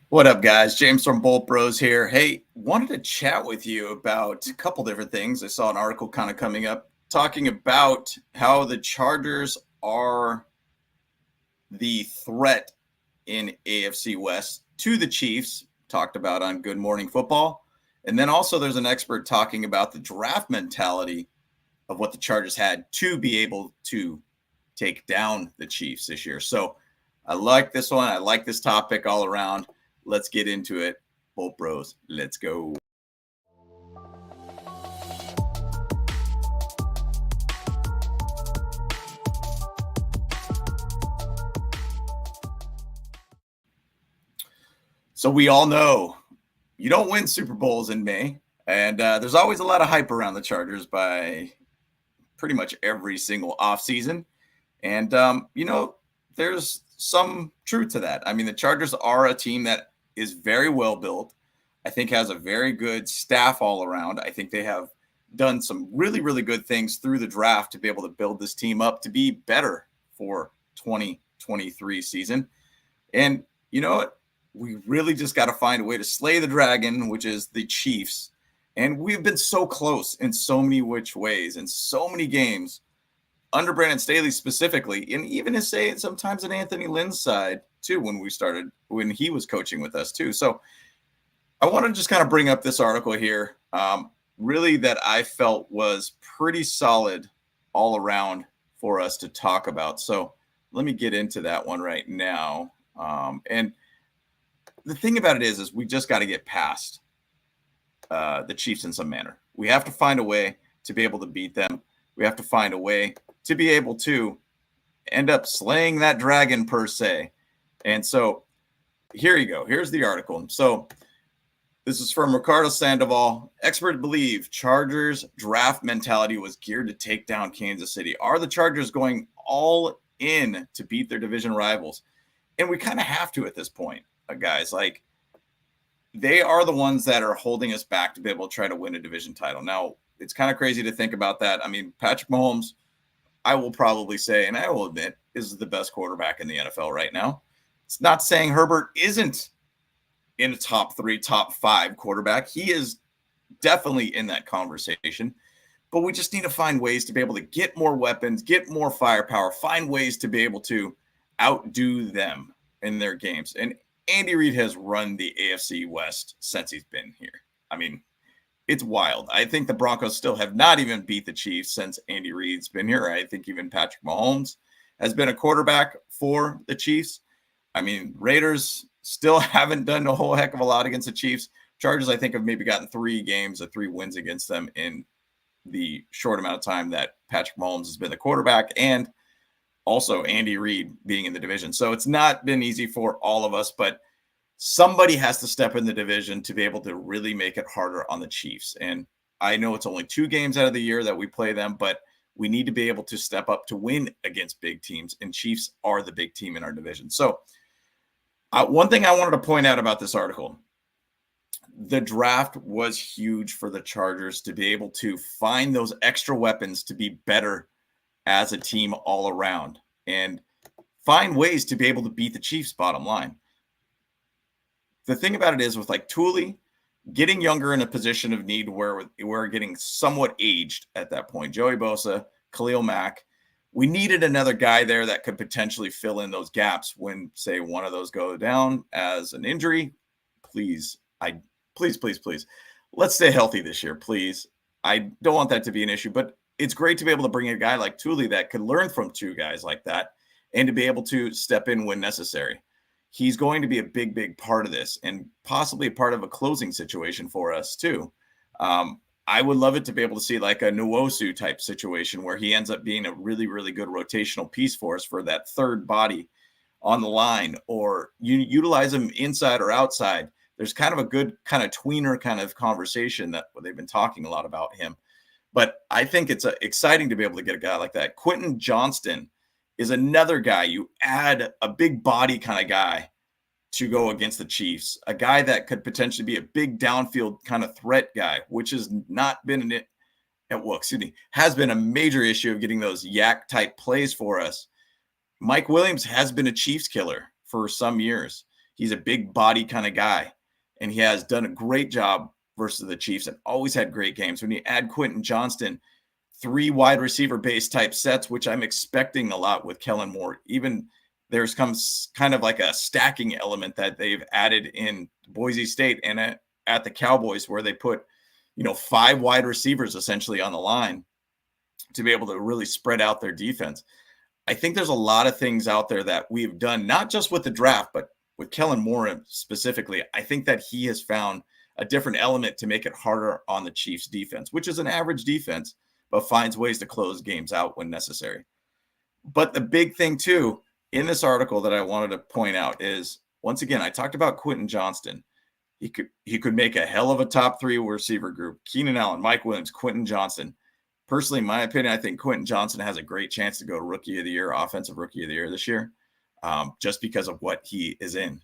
What up, guys? James from Bolt Bros here. Hey, wanted to chat with you about a couple different things. I saw an article kind of coming up talking about how the Chargers are the threat in AFC West to the Chiefs, talked about on Good Morning Football. And then also there's an expert talking about the draft mentality of what the Chargers had to be able to take down the Chiefs this year. So I like this one. I like this topic all around. Let's get into it. Bolt Bros, let's go. So we all know you don't win Super Bowls in May, and there's always a lot of hype around the Chargers by pretty much every single offseason. And, there's some truth to that. I mean, the Chargers are a team that is very well built. I think has a very good staff all around. I think they have done some really, really good things through the draft to be able to build this team up to be better for 2023 season. And you know what? We really just got to find a way to slay the dragon, which is the Chiefs. And we've been so close in so many which ways in so many games under Brandon Staley specifically, and even as say sometimes at Anthony Lynn's side too, when he was coaching with us too. So I want to just kind of bring up this article here, really that I felt was pretty solid all around for us to talk about. So let me get into that one right now. And the thing about it is we just got to get past the Chiefs in some manner. We have to find a way to be able to beat them. We have to find a way to be able to end up slaying that dragon per se. And so here you go. Here's the article. So this is from Ricardo Sandoval. Experts believe Chargers draft mentality was geared to take down Kansas City. Are the Chargers going all in to beat their division rivals? And we kind of have to at this point, guys. Like, they are the ones that are holding us back to be able to try to win a division title. Now, it's kind of crazy to think about that. I mean, Patrick Mahomes, I will probably say, and I will admit, is the best quarterback in the NFL right now. It's not saying Herbert isn't in a top 3, top 5 quarterback. He is definitely in that conversation. But we just need to find ways to be able to get more weapons, get more firepower, find ways to be able to outdo them in their games. And Andy Reid has run the AFC West since he's been here. I mean, it's wild. I think the Broncos still have not even beat the Chiefs since Andy Reid's been here. I think even Patrick Mahomes has been a quarterback for the Chiefs. I mean, Raiders still haven't done a whole heck of a lot against the Chiefs. Chargers, I think, have maybe gotten 3 wins against them in the short amount of time that Patrick Mahomes has been the quarterback, and also Andy Reid being in the division. So it's not been easy for all of us, but somebody has to step in the division to be able to really make it harder on the Chiefs. And I know it's only 2 games out of the year that we play them, but we need to be able to step up to win against big teams, and Chiefs are the big team in our division. So one thing I wanted to point out about this article, the draft was huge for the Chargers to be able to find those extra weapons to be better as a team all around and find ways to be able to beat the Chiefs, bottom line. The thing about it is with like Thule getting younger in a position of need where we're getting somewhat aged at that point, Joey Bosa, Khalil Mack, we needed another guy there that could potentially fill in those gaps when, say, one of those go down as an injury. Please, let's stay healthy this year, please. I don't want that to be an issue, but it's great to be able to bring a guy like Thule that could learn from 2 guys like that and to be able to step in when necessary. He's going to be a big, big part of this and possibly a part of a closing situation for us too. I would love it to be able to see like a Nwosu type situation where he ends up being a really, really good rotational piece for us for that third body on the line, or you utilize him inside or outside. There's kind of a good kind of tweener kind of conversation that they've been talking a lot about him. But I think it's exciting to be able to get a guy like that. Quentin Johnston is another guy. You add a big body kind of guy to go against the Chiefs, a guy that could potentially be a big downfield kind of threat guy, which has not been has been a major issue of getting those yak type plays for us. Mike Williams has been a Chiefs killer for some years. He's a big body kind of guy, and he has done a great job versus the Chiefs and always had great games. When you add Quentin Johnston, 3 wide receiver base type sets, which I'm expecting a lot with Kellen Moore. Even there's comes kind of like a stacking element that they've added in Boise State and at the Cowboys, where they put, 5 wide receivers essentially on the line to be able to really spread out their defense. I think there's a lot of things out there that we've done, not just with the draft, but with Kellen Moore specifically. I think that he has found a different element to make it harder on the Chiefs defense, which is an average defense, but finds ways to close games out when necessary. But the big thing too, in this article that I wanted to point out is, once again, I talked about Quentin Johnston. He could make a hell of a top 3 receiver group. Keenan Allen, Mike Williams, Quentin Johnston. Personally, in my opinion, I think Quentin Johnston has a great chance to go Rookie of the Year, Offensive Rookie of the Year this year, just because of what he is in.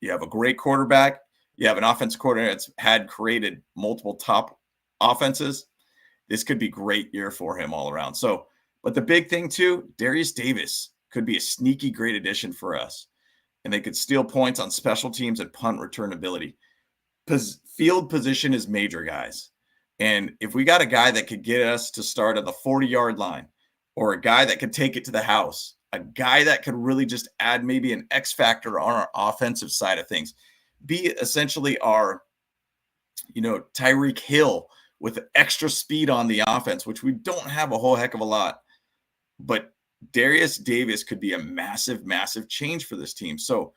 You have a great quarterback. You have an offensive coordinator that's had created multiple top offenses. This could be a great year for him all around. So, but the big thing too, Darius Davis could be a sneaky great addition for us. And they could steal points on special teams and punt return ability. Field position is major, guys. And if we got a guy that could get us to start at the 40-yard line, or a guy that could take it to the house, a guy that could really just add maybe an X factor on our offensive side of things, be essentially our, Tyreek Hill with extra speed on the offense, which we don't have a whole heck of a lot. But Darius Davis could be a massive, massive change for this team. So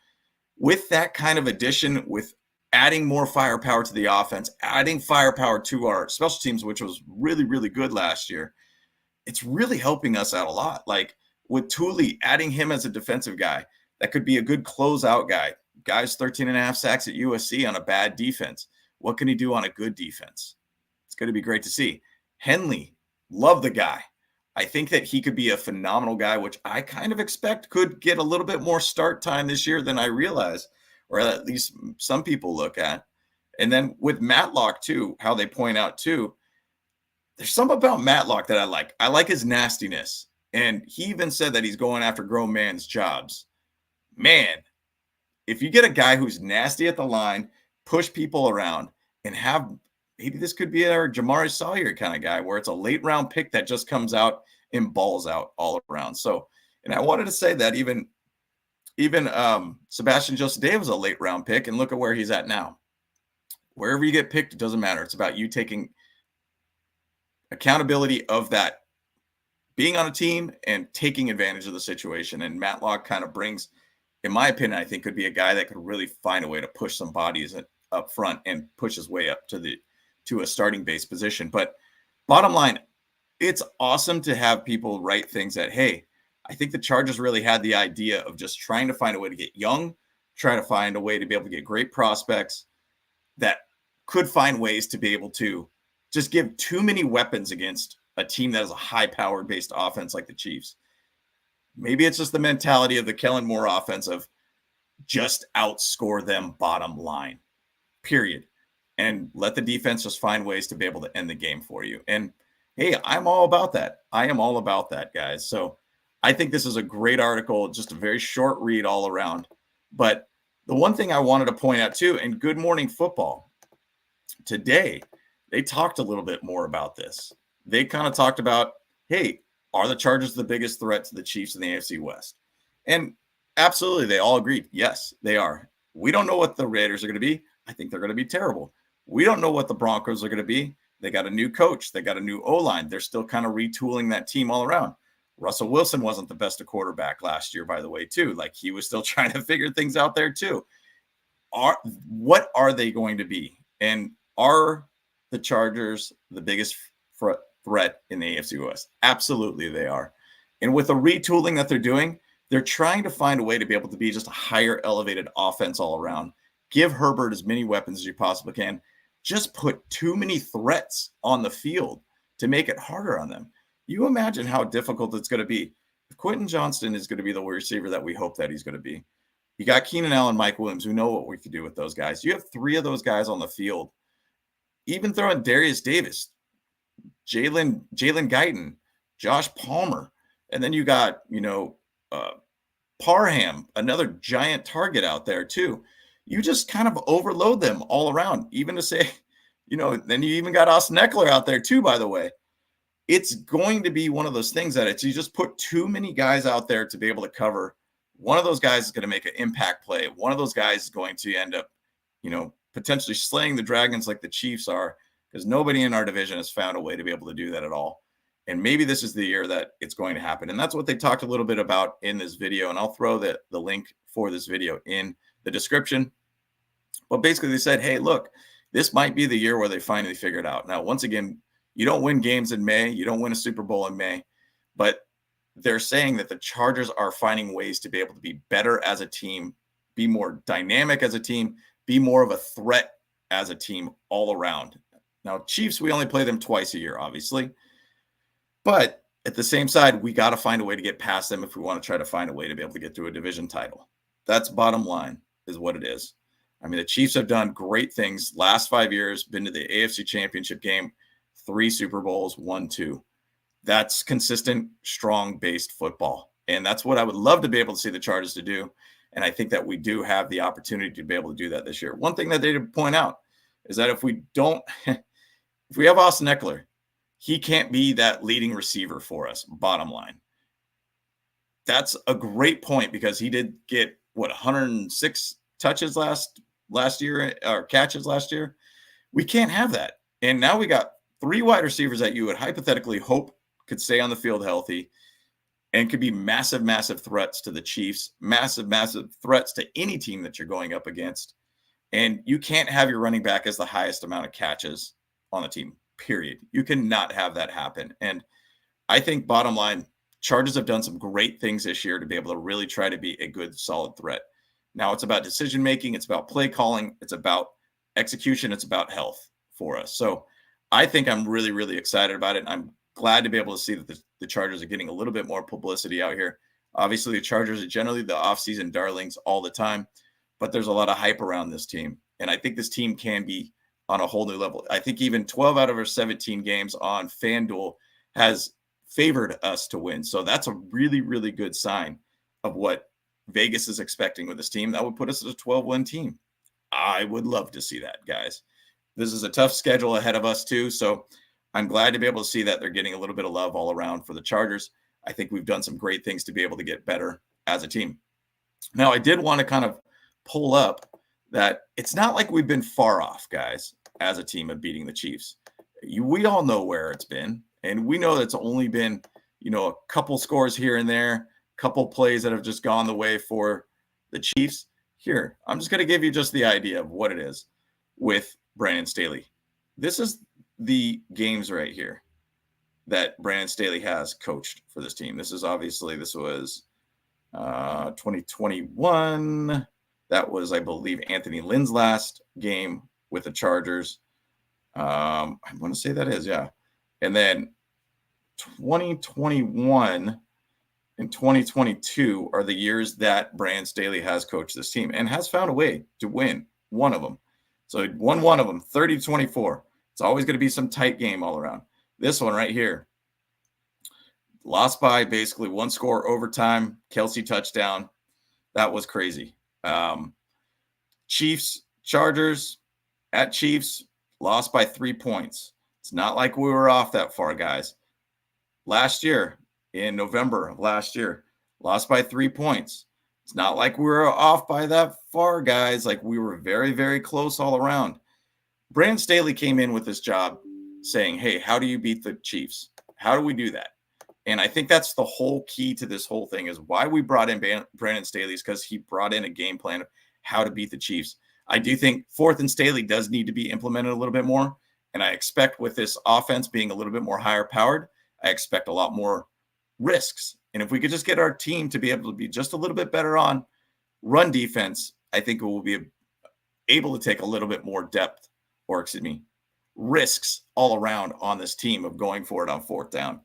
with that kind of addition, with adding more firepower to the offense, adding firepower to our special teams, which was really, really good last year, it's really helping us out a lot. Like with Thule, adding him as a defensive guy, that could be a good closeout guy. Guy's 13.5 sacks at USC on a bad defense. What can he do on a good defense? It's going to be great to see. Henley, love the guy. I think that he could be a phenomenal guy, which I kind of expect could get a little bit more start time this year than I realize, or at least some people look at. And then with Matlock too, how they point out too, there's something about Matlock that I like. I like his nastiness. And he even said that he's going after grown man's jobs. Man, if you get a guy who's nasty at the line, push people around, and have maybe this could be our Jamari Sawyer kind of guy, where it's a late round pick that just comes out and balls out all around. So, and I wanted to say that even Sebastian Joseph Day was a late round pick, and look at where he's at now. Wherever you get picked, it doesn't matter. It's about you taking accountability of that, being on a team and taking advantage of the situation. And Matlock kind of brings, in my opinion, I think could be a guy that could really find a way to push some bodies up front and push his way up to a starting base position. But bottom line, it's awesome to have people write things that, hey, I think the Chargers really had the idea of just trying to find a way to get young, try to find a way to be able to get great prospects that could find ways to be able to just give too many weapons against a team that has a high-powered based offense like the Chiefs. Maybe it's just the mentality of the Kellen Moore offense of just outscore them bottom line, period. And let the defense just find ways to be able to end the game for you. And hey, I'm all about that. I am all about that, guys. So I think this is a great article, just a very short read all around. But the one thing I wanted to point out too, in Good Morning Football today, they talked a little bit more about this. They kind of talked about, hey, are the Chargers the biggest threat to the Chiefs in the AFC West? And absolutely, they all agreed. Yes, they are. We don't know what the Raiders are going to be. I think they're going to be terrible. We don't know what the Broncos are going to be. They got a new coach. They got a new O-line. They're still kind of retooling that team all around. Russell Wilson wasn't the best of quarterback last year, by the way, too. Like, he was still trying to figure things out there, too. What are they going to be? And are the Chargers the biggest threat in the AFC West? Absolutely, they are. And with the retooling that they're doing, they're trying to find a way to be able to be just a higher elevated offense all around. Give Herbert as many weapons as you possibly can. Just put too many threats on the field to make it harder on them. You imagine how difficult it's going to be. If Quentin Johnston is going to be the receiver that we hope that he's going to be, you got Keenan Allen, Mike Williams, who know what we could do with those guys. You have 3 of those guys on the field. Even throwing Darius Davis, Jalen Guyton, Josh Palmer, and then you got, Parham, another giant target out there too. You just kind of overload them all around, even to say, then you even got Austin Eckler out there too, by the way. It's going to be one of those things that you just put too many guys out there to be able to cover. One of those guys is going to make an impact play. One of those guys is going to end up, potentially slaying the Dragons like the Chiefs are, because nobody in our division has found a way to be able to do that at all. And maybe this is the year that it's going to happen. And that's what they talked a little bit about in this video. And I'll throw the link for this video in the description. But basically they said, hey, look, this might be the year where they finally figure it out. Now, once again, you don't win games in May. You don't win a Super Bowl in May. But they're saying that the Chargers are finding ways to be able to be better as a team, be more dynamic as a team, be more of a threat as a team all around. Now, Chiefs, we only play them twice a year, obviously. But at the same side, we got to find a way to get past them if we want to try to find a way to be able to get to a division title. That's bottom line, is what it is. I mean, the Chiefs have done great things last 5 years, been to the AFC Championship game, 3 Super Bowls, 1, 2. That's consistent, strong-based football. And that's what I would love to be able to see the Chargers to do. And I think that we do have the opportunity to be able to do that this year. One thing that they did point out is that if we have Austin Eckler, he can't be that leading receiver for us, bottom line. That's a great point, because he did get, 106 touches last year, or catches last year. We can't have that. And now we got 3 wide receivers that you would hypothetically hope could stay on the field healthy and could be massive, massive threats to the Chiefs, massive, massive threats to any team that you're going up against. And you can't have your running back as the highest amount of catches on the team, period. You cannot have that happen. And I think bottom line, Chargers have done some great things this year to be able to really try to be a good, solid threat. Now it's about decision-making. It's about play calling. It's about execution. It's about health for us. So I think I'm really, really excited about it. I'm glad to be able to see that the Chargers are getting a little bit more publicity out here. Obviously, the Chargers are generally the offseason darlings all the time, but there's a lot of hype around this team. And I think this team can be on a whole new level. I think even 12 out of our 17 games on FanDuel has favored us to win. So that's a really, really good sign of what Vegas is expecting with this team. That would put us at a 12-win team. I would love to see that, guys. This is a tough schedule ahead of us too. So I'm glad to be able to see that they're getting a little bit of love all around for the Chargers. I think we've done some great things to be able to get better as a team. Now, I did want to kind of pull up that it's not like we've been far off, guys, as a team of beating the Chiefs. We all know where it's been, and we know that it's only been, a couple scores here and there, a couple plays that have just gone the way for the Chiefs. Here, I'm just going to give you just the idea of what it is with Brandon Staley. This is the games right here that Brandon Staley has coached for this team. This was 2021. That was, I believe, Anthony Lynn's last game with the Chargers. I want to say that is, yeah. And then 2021 and 2022 are the years that Brandon Staley has coached this team and has found a way to win one of them. So he won one of them, 30-24. It's always going to be some tight game all around. This one right here, lost by basically 1 score overtime, Kelsey touchdown. That was crazy. Chiefs, Chargers at Chiefs, lost by 3 points. It's not like we were off that far, guys. Last year, in November of last year, lost by 3 points. It's not like we were off by that far, guys. Like, we were very, very close all around. Brandon Staley came in with this job saying, hey, how do you beat the Chiefs? How do we do that? And I think that's the whole key to this whole thing, is why we brought in Brandon Staley, is because he brought in a game plan of how to beat the Chiefs. I do think 4th and Staley does need to be implemented a little bit more. And I expect with this offense being a little bit more higher powered, I expect a lot more risks. And if we could just get our team to be able to be just a little bit better on run defense, I think we will be able to take a little bit more depth, or risks all around on this team of going for it on 4th down.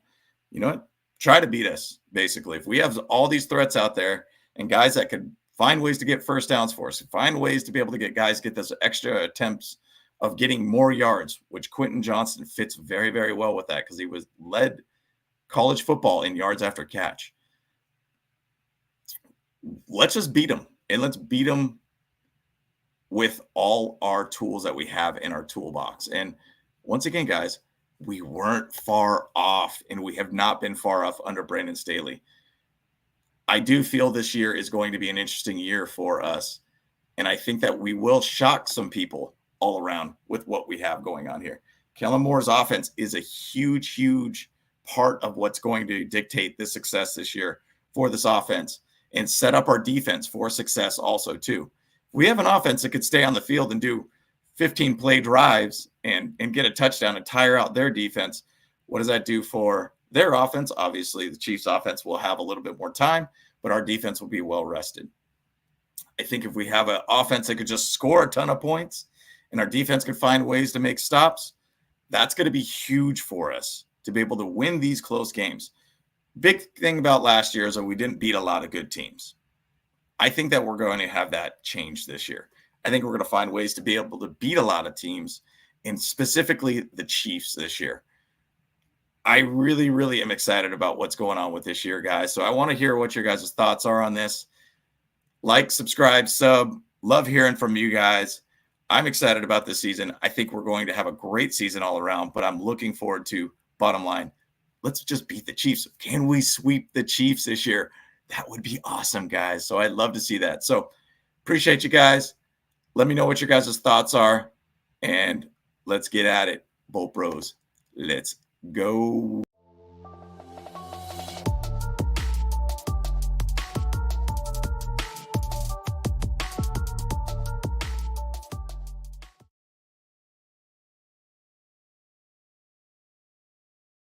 You know what? Try to beat us, basically. If we have all these threats out there and guys that could find ways to get first downs for us, find ways to be able to get those extra attempts of getting more yards, which Quentin Johnston fits very, very well with that, because he led college football in yards after catch. let's just beat them, and let's beat them with all our tools that we have in our toolbox. And once again, guys, we weren't far off, and we have not been far off under Brandon Staley. I do feel this year is going to be an interesting year for us. And I think that we will shock some people all around with what we have going on here. Kellen Moore's offense is a huge, huge part of what's going to dictate the success this year for this offense and set up our defense for success also, too. We have an offense that could stay on the field and do 15 play drives and get a touchdown and tire out their defense. What does that do for their offense? Obviously, the Chiefs' offense will have a little bit more time, but our defense will be well rested. I think if we have an offense that could just score a ton of points and our defense could find ways to make stops, that's going to be huge for us to be able to win these close games. Big thing about last year is that we didn't beat a lot of good teams. I think that we're going to have that change this year. I think we're going to find ways to be able to beat a lot of teams, and specifically the Chiefs this year. I really, really am excited about what's going on with this year, guys. So I want to hear what your guys' thoughts are on this. Like, subscribe, sub. Love hearing from you guys. I'm excited about this season. I think we're going to have a great season all around, but I'm looking forward to, bottom line, let's just beat the Chiefs. Can we sweep the Chiefs this year? That would be awesome, guys. So I'd love to see that. So appreciate you guys. Let me know what your guys' thoughts are, and let's get at it. Bolt Bros, let's go.